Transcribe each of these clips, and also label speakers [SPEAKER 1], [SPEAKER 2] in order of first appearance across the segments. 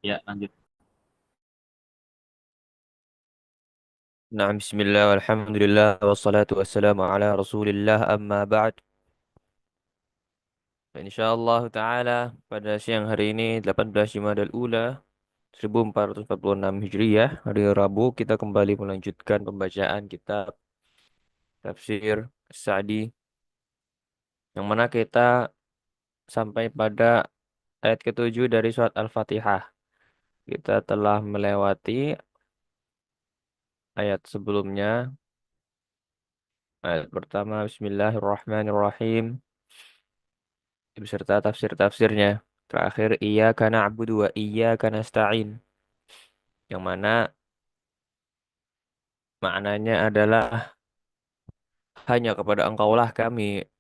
[SPEAKER 1] Ya, lanjut.
[SPEAKER 2] Nah, bismillah, alhamdulillah, wassalatu wassalamu ala rasulillah, amma ba'd. InsyaAllah ta'ala, pada siang hari ini, 18 Jumadal Ula, 1446 Hijriyah, hari Rabu, kita kembali melanjutkan pembacaan kitab Tafsir Sa'di, yang mana kita sampai pada ayat ketujuh dari surat Al-Fatihah. Kita telah melewati ayat sebelumnya, ayat pertama, Bismillahirrahmanirrahim, beserta tafsir-tafsirnya. Terakhir, iyyaka na'budu wa iyyaka nasta'in. Yang mana maknanya adalah hanya kepada engkaulah kami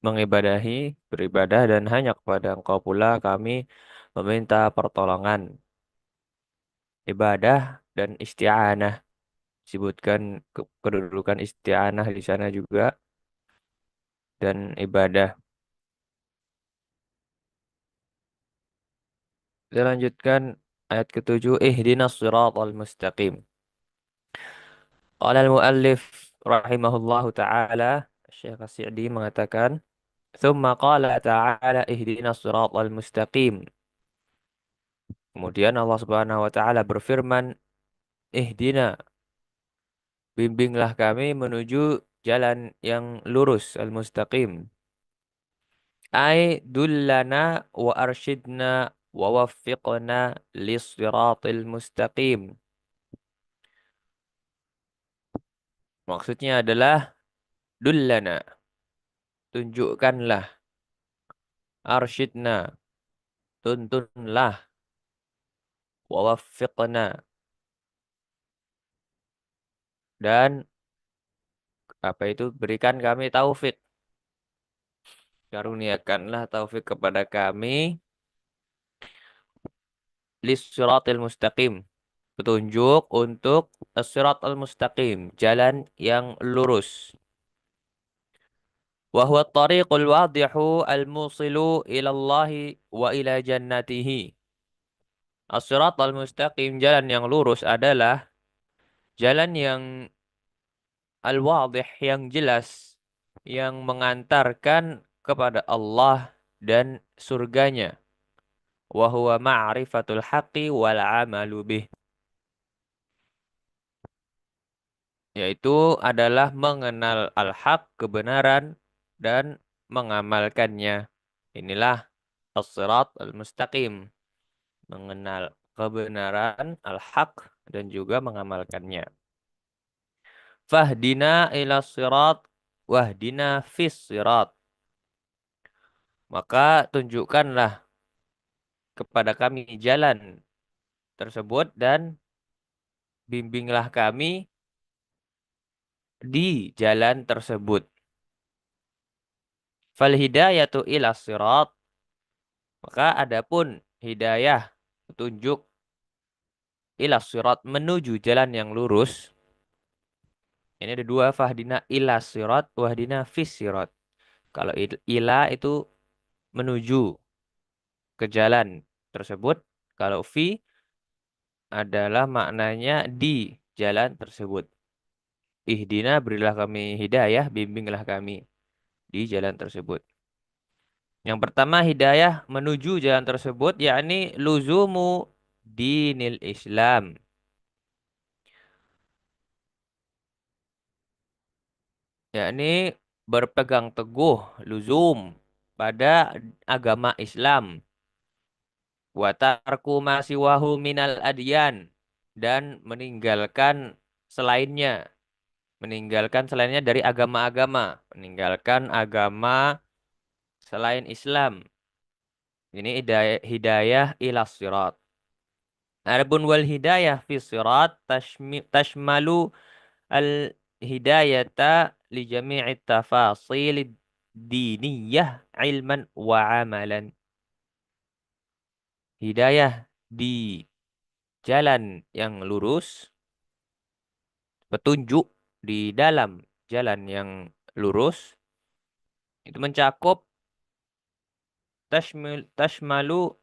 [SPEAKER 2] mengibadahi, beribadah, dan hanya kepada engkau pula kami meminta pertolongan. Ibadah dan isti'anah. Sebutkan kedudukan isti'anah di sana juga. Dan ibadah. Kita lanjutkan ayat ketujuh. Ihdinas siratal mustaqim. Qala al-muallif rahimahullahu ta'ala. Syekh As-Sa'di mengatakan. ثم قال تعالى اهدنا الصراط المستقيم. Kemudian Allah Subhanahu wa taala berfirman, "Ihdina, bimbinglah kami menuju jalan yang lurus al-mustaqim." Ai dullana wa arsyidna wa waffiqna lis-siratil mustaqim. Maksudnya adalah dullana, tunjukkanlah, arsyidna, tuntunlah, wa waffiqna, dan apa itu, berikan kami taufik. Karuniakanlah taufik kepada kami lis-siratil mustaqim. Petunjuk untuk as-siratal mustaqim, jalan yang lurus. Wa huwa at-tariqul wadihu al-musilu ila Allah wa ila jannatihi. As-siratal mustaqim, jalan yang lurus adalah jalan yang al-wadih, yang jelas, yang mengantarkan kepada Allah dan surganya. Wa huwa ma'rifatul haqqi wal amalu bih, yaitu adalah mengenal al-haq, kebenaran, dan mengamalkannya. Inilah as-sirat al-mustaqim, mengenal kebenaran al-haq dan juga mengamalkannya. Fahdina ila sirat wahdina fis sirat. Maka tunjukkanlah kepada kami jalan tersebut dan bimbinglah kami di jalan tersebut. Fal hidayatu ila sirat. Maka adapun hidayah, petunjuk, ila sirat, menuju jalan yang lurus. Ini ada dua, fahdina ila sirat, wahdina fis sirat. Kalau ila itu menuju ke jalan tersebut. Kalau fi adalah maknanya di jalan tersebut. Ihdina, berilah kami hidayah, bimbinglah kami di jalan tersebut. Yang pertama, hidayah menuju jalan tersebut, yakni luzumu dinil Islam, yakni berpegang teguh, luzum, pada agama Islam. Wa tarku ma siwahu minal adyan, dan meninggalkan selainnya dari agama-agama, meninggalkan agama selain Islam. Ini hidayah, hidayah ila sirat. Adapun wal hidayah fi sirat tashmalu al hidayata li jami'i tafasil diniyah ilman wa amalan. Hidayah di jalan yang lurus, petunjuk di dalam jalan yang lurus, itu mencakup tashmalu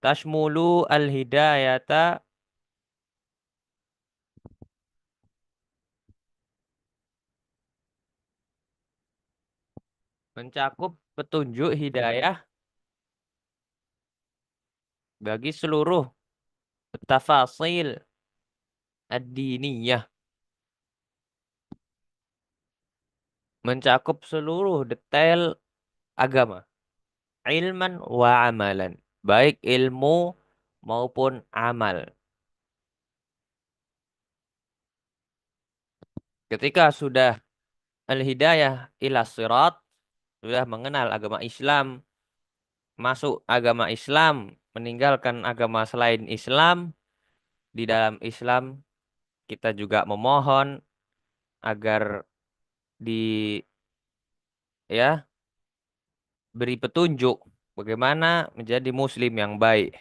[SPEAKER 2] tashmulu al-hidayata mencakup petunjuk hidayah bagi seluruh tafasil ad-diniyah, mencakup seluruh detail agama, ilman wa amalan, baik ilmu maupun amal. Ketika sudah al-hidayah ila sirat, sudah mengenal agama Islam, masuk agama Islam, meninggalkan agama selain Islam, di dalam Islam kita juga memohon agar di ya beri petunjuk bagaimana menjadi muslim yang baik.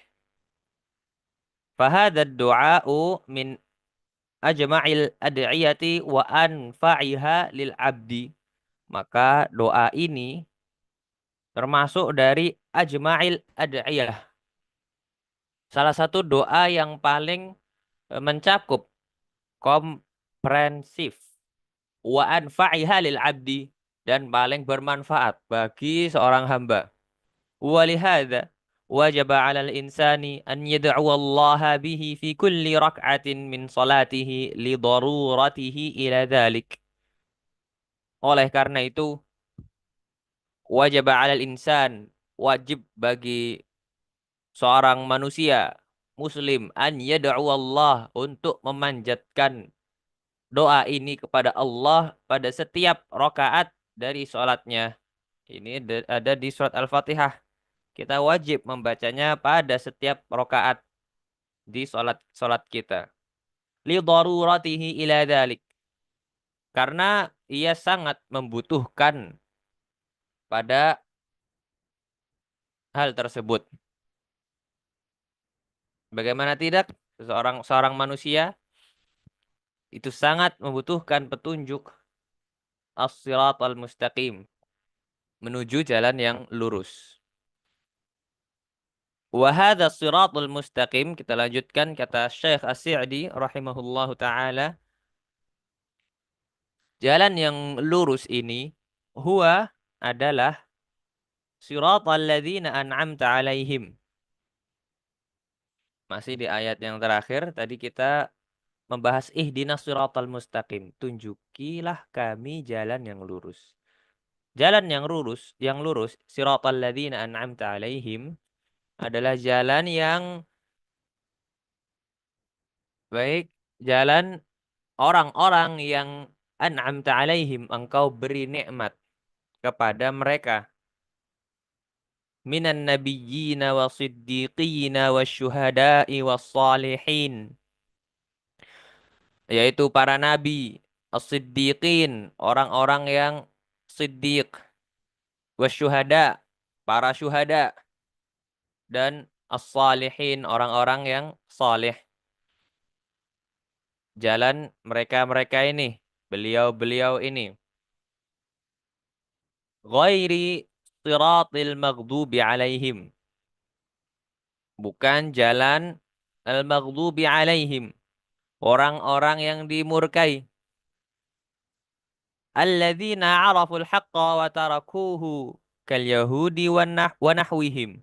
[SPEAKER 2] Fahadha du'a'u min ajma'il ad'iyati wa anfa'iha lil abdi. Maka doa ini termasuk dari ajma'il ad'iyah. Salah satu doa yang paling mencakup, komprehensif, wa anfa'iha lil abdi, dan paling bermanfaat bagi seorang hamba. Walihada wajib 'alal insani an yad'u Allah bihi fi kulli rak'atin min salatihi li daruratihi ila dhalik. Oleh karena itu, wajib 'alal insan, wajib bagi seorang manusia muslim an yad'u Allah, untuk memanjatkan doa ini kepada Allah pada setiap rakaat dari sholatnya. Ini ada di surat Al-Fatihah. Kita wajib membacanya pada setiap rakaat di sholat kita. Li daruratihi ila dhalik. Karena ia sangat membutuhkan pada hal tersebut. Bagaimana tidak? Seorang seorang manusia itu sangat membutuhkan petunjuk as-siratal mustaqim, menuju jalan yang lurus. Wa hadha as-siratul mustaqim, kita lanjutkan kata Syekh As-Sa'di rahimahullahu taala, jalan yang lurus ini huwa adalah siratal ladzina an'amta alaihim. Masih di ayat yang terakhir tadi kita membahas ihdinas siratal mustaqim, tunjukilah kami jalan yang lurus. Jalan yang lurus siratal ladzina an'amta alaihim adalah jalan yang baik, jalan orang-orang yang an'amta alaihim, engkau beri nikmat kepada mereka, minan nabiyyina wa siddiqina wa syuhada'i wa salihin, yaitu para nabi, as-siddiqin, orang-orang yang siddiq, wa syuhada, para syuhada, dan as-salihin, orang-orang yang saleh. Jalan mereka-mereka ini, beliau-beliau ini, ghairi siratil maghdubi alaihim, bukan jalan al-maghdubi alaihim, orang-orang yang dimurkai. Alladzina araful haqqa wa tarakuhu kal yahudi wa nahwihim,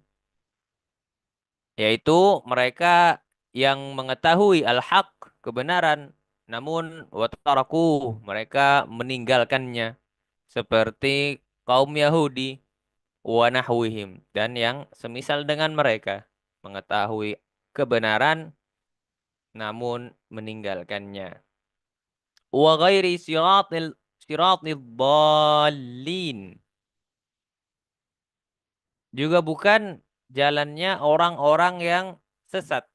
[SPEAKER 2] yaitu mereka yang mengetahui al-haq, kebenaran, namun wa tarakuhu, mereka meninggalkannya, seperti kaum Yahudi, wa nahwihim, dan yang semisal dengan mereka, mengetahui kebenaran namun meninggalkannya. Wa ghairi siratil dhalin, juga bukan jalannya orang-orang yang sesat.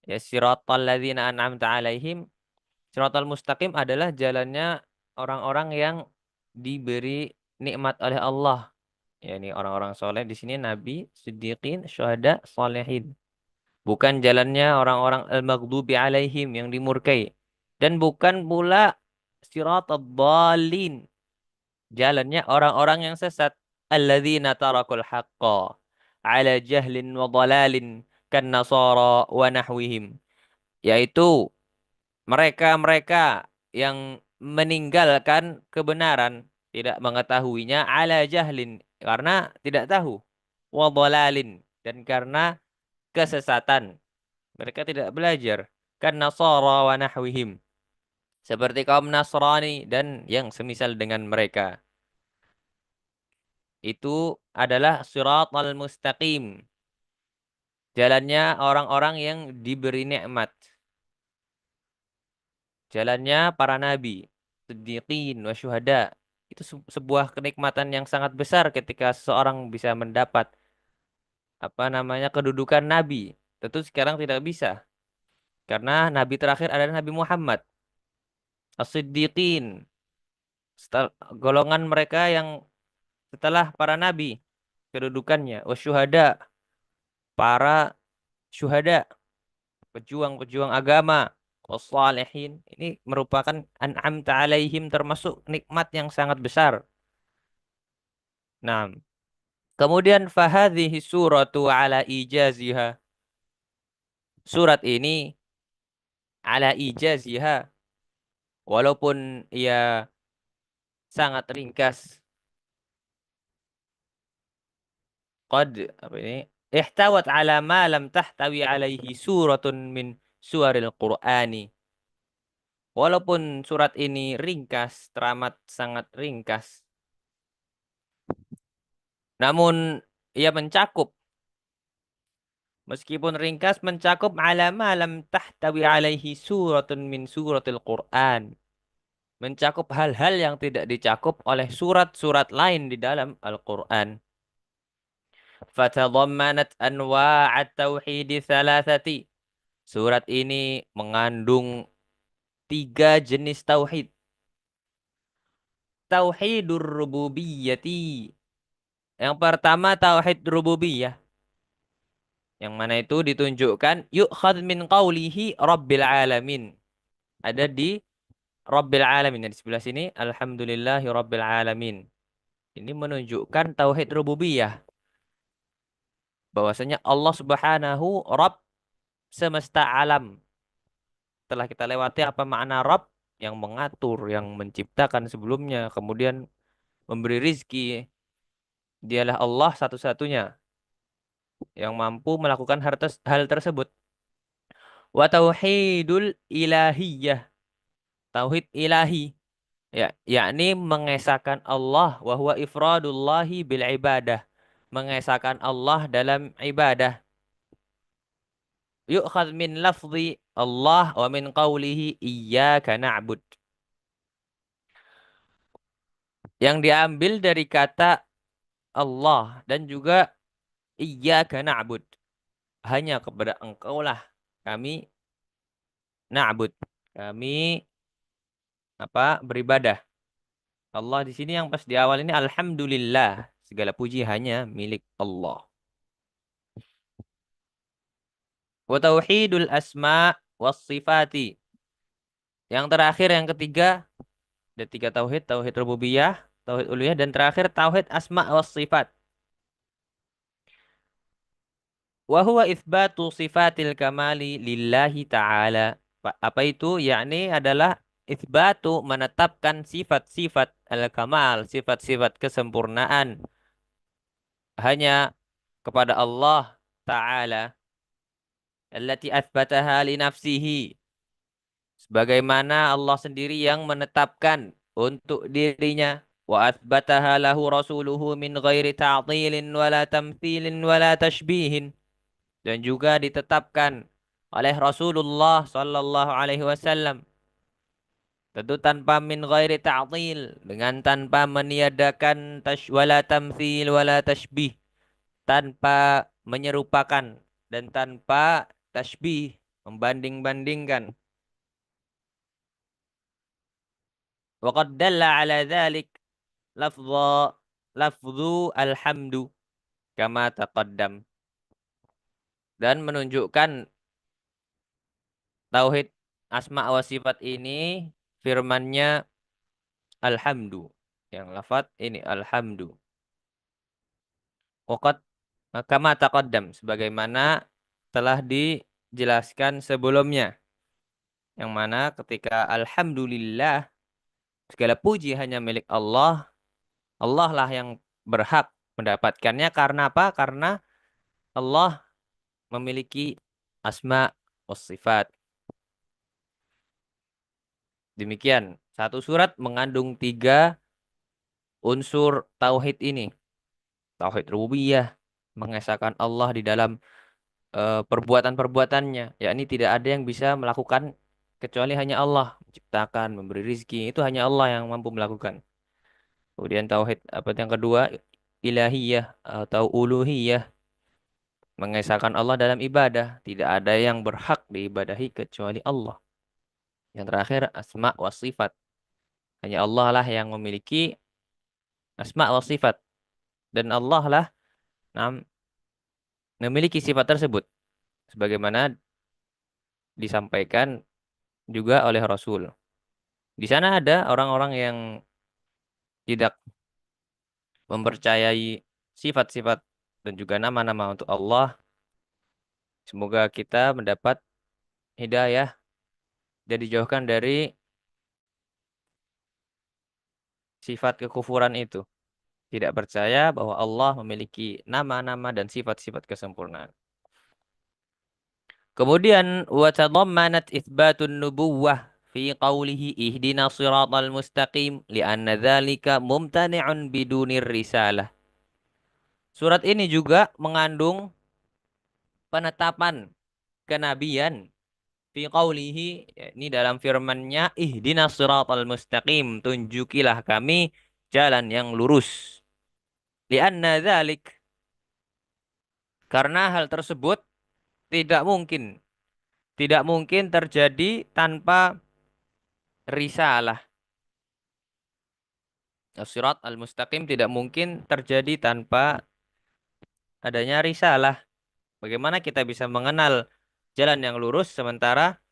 [SPEAKER 2] Ya, siratal ladzina an'amta alaihim, siratal mustaqim adalah jalannya orang-orang yang diberi nikmat oleh Allah. Ya, ini orang-orang soleh di sini nabi, siddiqin, syuhada, salihin. Bukan jalannya orang-orang al-maghdubi alaihim, yang dimurkai. Dan bukan pula siratal dhalin, jalannya orang-orang yang sesat. Alladzina tarakul haqqa, ala jahlin wa dhalalin kan nasara wa nahwihim, yaitu mereka-mereka yang meninggalkan kebenaran, tidak mengetahuinya ala jahlin karena tidak tahu, wa dhalalin dan karena kesesatan. Mereka tidak belajar. Kan Nasara wa nahwihim. Seperti kaum Nasrani dan yang semisal dengan mereka. Itu adalah siratal mustaqim. Jalannya orang-orang yang diberi nikmat. Jalannya para nabi, siddiqin wa syuhada. Itu sebuah kenikmatan yang sangat besar ketika seseorang bisa mendapat apa namanya kedudukan nabi. Tentu sekarang tidak bisa karena nabi terakhir adalah Nabi Muhammad. As-siddiqin, golongan mereka yang setelah para nabi kedudukannya, wasyuhada, para syuhada, pejuang-pejuang agama, wassalihin. Ini merupakan an'amta alaihim, termasuk nikmat yang sangat besar. Nah, kemudian fahadhihi suratu ala ijaziha. Surat ini ala ijaziha, walaupun ia sangat ringkas, qad apa ini? Ihtawat ala ma lam tahtawi alaihi suratun min suaril Qur'ani. Walaupun surat ini ringkas, teramat sangat ringkas, namun ia mencakup, meskipun ringkas, mencakup ala ma lam tahtawi alaihi suratun min suratil Qur'an. Mencakup hal-hal yang tidak dicakup oleh surat-surat lain di dalam Al-Qur'an. Fatadhammanat anwa'at tauhidi thalathati. Surat ini mengandung tiga jenis tauhid. Tauhidur rububiyyati. Yang pertama tauhid rububiyah. Yang mana itu ditunjukkan yu'khad min qawlihi rabbil alamin. Ada di rabbil alamin. Di sebelah sini alhamdulillahi rabbil alamin. Ini menunjukkan tauhid rububiyah. Bahwasanya Allah Subhanahu Rabb semesta alam. Setelah kita lewati apa makna Rabb, yang mengatur, yang menciptakan sebelumnya, kemudian memberi rizki. Dialah Allah satu-satunya yang mampu melakukan hal tersebut. Wa tauhidul ilahiyah. Tauhid ilahi. Ya, yakni mengesahkan Allah wa huwa ifradullahi bil ibadah. Mengesahkan Allah dalam ibadah. Yu'khadh min lafzi Allah wa min qawlihi iyyaka na'bud. Yang diambil dari kata Allah dan juga iyyaka na'bud. Hanya kepada engkaulah kami na'bud. Kami beribadah. Allah di sini yang pas di awal ini alhamdulillah. Segala puji hanya milik Allah. Wa tauhidul asma was sifati. Yang terakhir yang ketiga, ada tiga tauhid, tauhid rububiyah, tauhid uluhiyah, dan terakhir tauhid asma was sifat. Wa huwa itsbatu sifatil kamali lillahi ta'ala. Apa itu? Yakni adalah itsbatu, menetapkan sifat-sifat al-kamal, sifat-sifat kesempurnaan hanya kepada Allah Ta'ala. Allati athbataha li nafsihi. Sebagaimana Allah sendiri yang menetapkan untuk dirinya. Wa athbataha lahu rasuluhu min ghairi ta'tilin wala tamthilin wala tashbihin. Dan juga ditetapkan oleh Rasulullah sallallahu alaihi wasallam, tentu tanpa min ghairi ta'til, dengan tanpa meniadakan wala tamthil wala tashbih, tanpa menyerupakan dan tanpa tashbih, membanding-bandingkan. Wa qad dalla ala dzalik lafdhu alhamdu kama taqaddam, dan menunjukkan tauhid asma wa sifat ini firmannya alhamdu, yang lafaz ini alhamdu. Waqad Maka mata taqaddam sebagaimana telah dijelaskan sebelumnya. Yang mana ketika alhamdulillah segala puji hanya milik Allah. Allah lah yang berhak mendapatkannya karena apa? Karena Allah memiliki asma wa sifat. Demikian, satu surat mengandung tiga unsur tauhid ini. Tauhid rububiyah, mengesahkan Allah di dalam perbuatan-perbuatannya. Yakni tidak ada yang bisa melakukan kecuali hanya Allah. Menciptakan, memberi rizki, itu hanya Allah yang mampu melakukan. Kemudian tauhid apa yang kedua? Ilahiyah atau uluhiyah. Mengesahkan Allah dalam ibadah. Tidak ada yang berhak diibadahi kecuali Allah. Yang terakhir, asma wa sifat. Hanya Allah lah yang memiliki asma wa sifat. Dan Allah lah nam, memiliki sifat tersebut. Sebagaimana disampaikan juga oleh Rasul. Di sana ada orang-orang yang tidak mempercayai sifat-sifat dan juga nama-nama untuk Allah. Semoga kita mendapat hidayah dan dijauhkan dari sifat kekufuran itu. Tidak percaya bahwa Allah memiliki nama-nama dan sifat-sifat kesempurnaan. Kemudian wa tadammanat itsbatun nubuwwah fi qawlihi ihdina siratal mustaqim li'anna dzalika mumtani'un bidunir risalah. Surat ini juga mengandung penetapan kenabian fi qawlihi ini dalam firman-Nya ihdinas siratal mustaqim tunjukilah kami jalan yang lurus. Li'anna dzalik karena hal tersebut tidak mungkin tidak mungkin terjadi tanpa risalah. As-sirat al-mustaqim tidak mungkin terjadi tanpa adanya risalah. Bagaimana kita bisa mengenal jalan yang lurus sementara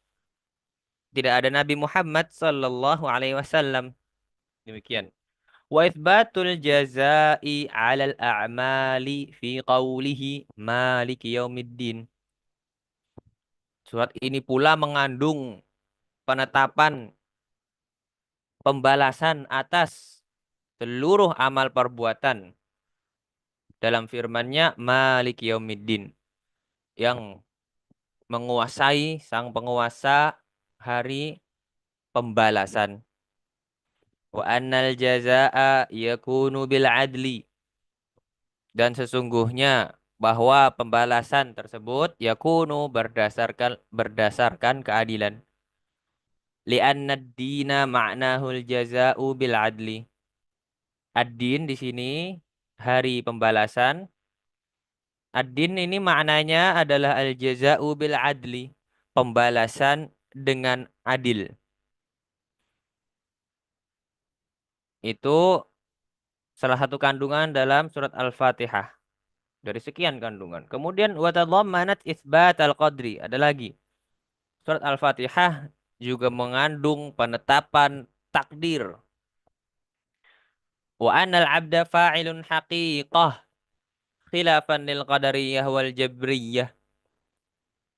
[SPEAKER 2] tidak ada Nabi Muhammad sallallahu alaihi wasallam. Demikian. Wa itsbatul jazaa'i 'alal a'mali fi qawlihi maliki yaumiddin. Surat ini pula mengandung penetapan pembalasan atas seluruh amal perbuatan dalam firman-Nya maliki yaumiddin yang menguasai sang penguasa hari pembalasan. Wa annal jazaa'a yakunu bil adli. Dan sesungguhnya bahwa pembalasan tersebut yakunu berdasarkan keadilan. Li'anna ad-dina ma'nahul jazaa'u bil adli. Ad-din di sini hari pembalasan. Ad-din ini maknanya adalah al-jaza'u bil adli. Pembalasan dengan adil. Itu salah satu kandungan dalam surat Al-Fatihah. Dari sekian kandungan. Kemudian wa tadammanat itsbat al-qadri. Ada lagi. Surat Al-Fatihah juga mengandung penetapan takdir. Wa anal abda fa'ilun haqiqah khilafan lil qadariyah wal jabriyah.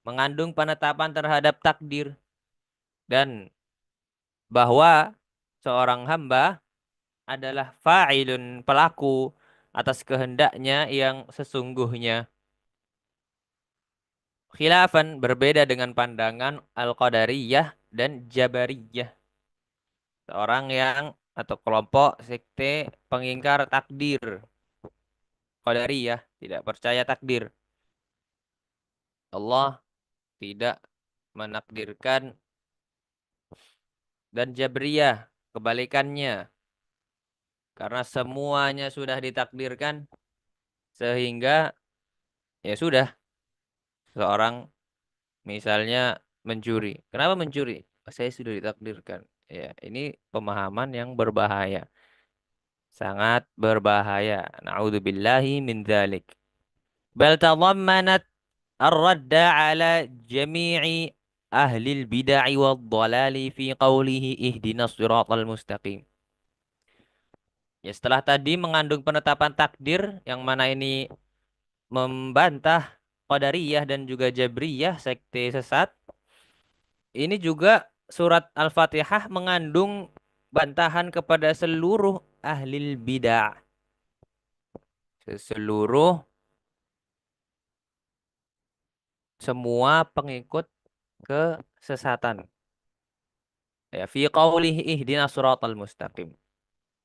[SPEAKER 2] Mengandung penetapan terhadap takdir dan bahwa seorang hamba adalah fa'ilun pelaku atas kehendaknya yang sesungguhnya. Khilafan berbeda dengan pandangan Al-Qadariyah dan Jabariyah. Seorang yang atau kelompok sekte pengingkar takdir. Qadariyah tidak percaya takdir. Allah tidak menakdirkan dan Jabriyah kebalikannya. Karena semuanya sudah ditakdirkan sehingga ya sudah seorang misalnya mencuri. Kenapa mencuri? Saya sudah ditakdirkan. Ya, ini pemahaman yang berbahaya. Sangat berbahaya. Na'udzubillahi min dzalik. Bal tadammanat ar-radda ala jami'i ahlil bid'ah wad dhalali fi qawlihi ihdinas siratal mustaqim. Ya, setelah tadi mengandung penetapan takdir yang mana ini membantah Qadariyah dan juga Jabriyah, sekte sesat. Ini juga surat Al-Fatihah mengandung bantahan kepada seluruh ahli bidah, seluruh semua pengikut kesesatan. Ya, fi qaulihi ihdinas siratal mustaqim.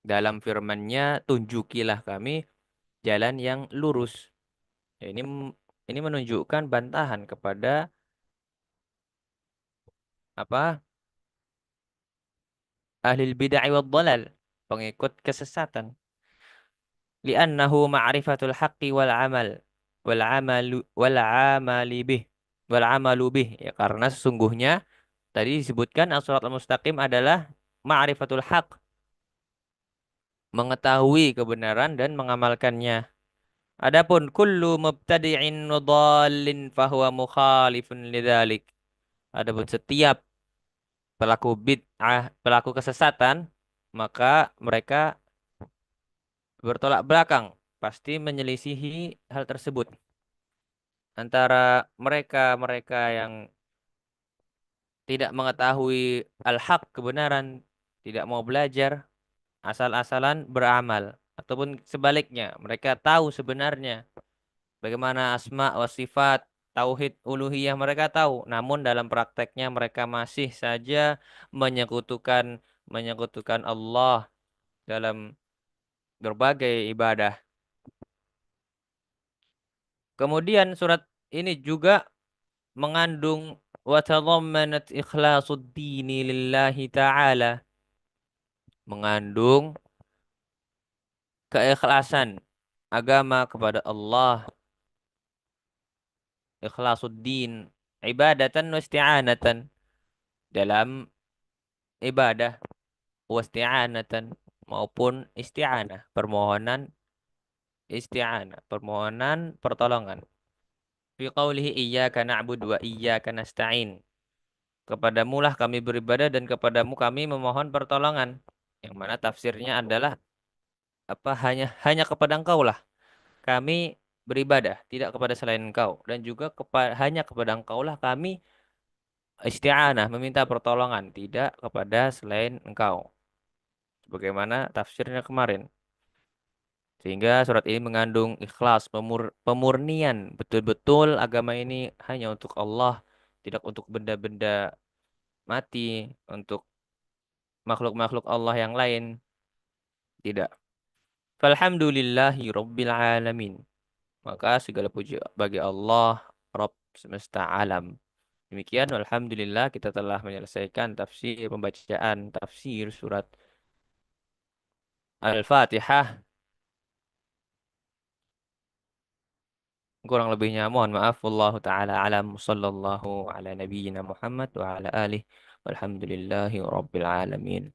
[SPEAKER 2] Dalam firman-Nya, tunjukilah kami jalan yang lurus. Ya, ini menunjukkan bantahan kepada apa? Ahli bid'ah wad dhalal, pengikut kesesatan. Li'annahu ma'rifatul haqqi wal amali bih wal amalu bih. Ya, karena sesungguhnya tadi disebutkan as-siratal mustaqim adalah ma'rifatul haq, mengetahui kebenaran dan mengamalkannya. Adapun kullu mubtadi'in dhallin fahuwa mukhalifun lidzalik. Adapun setiap pelaku bid'ah, pelaku kesesatan, maka mereka bertolak belakang, pasti menyelisihi hal tersebut. Antara mereka-mereka yang tidak mengetahui al-haq, kebenaran, tidak mau belajar, asal-asalan beramal. Ataupun sebaliknya, mereka tahu sebenarnya bagaimana asma wa sifat, tauhid uluhiyah mereka tahu, namun dalam prakteknya mereka masih saja menyekutukan menyekutukan Allah dalam berbagai ibadah. Kemudian surat ini juga mengandung wa tadammanat ikhlasul dini lillahi ta'ala, mengandung keikhlasan agama kepada Allah, ikhlasuddin ibadatan wa isti'anatan, dalam ibadah, wa isti'anatan maupun isti'anah, permohonan isti'anah, permohonan pertolongan. Fi qaulihi iyyaka na'budu wa iyyaka nasta'in. Kepadamulah kami beribadah dan kepadamu kami memohon pertolongan. Yang mana tafsirnya adalah apa, hanya hanya kepada engkau lah kami beribadah, tidak kepada selain engkau, dan juga hanya kepada engkau lah kami isti'anah, meminta pertolongan, tidak kepada selain engkau. Sebagaimana tafsirnya kemarin. Sehingga surat ini mengandung ikhlas, pemurnian, betul-betul agama ini hanya untuk Allah, tidak untuk benda-benda mati, untuk makhluk-makhluk Allah yang lain, tidak. Falhamdulillahi Rabbil Alamin. Maka segala puji bagi Allah, Rabb semesta alam. Demikian, alhamdulillah kita telah menyelesaikan pembacaan tafsir surat Al-Fatihah. Kurang lebihnya mohon maaf. Wallahu taala alam. Sallallahu ala nabiyyina Muhammad wa ala alihi. Walhamdulillahi rabbil alamin.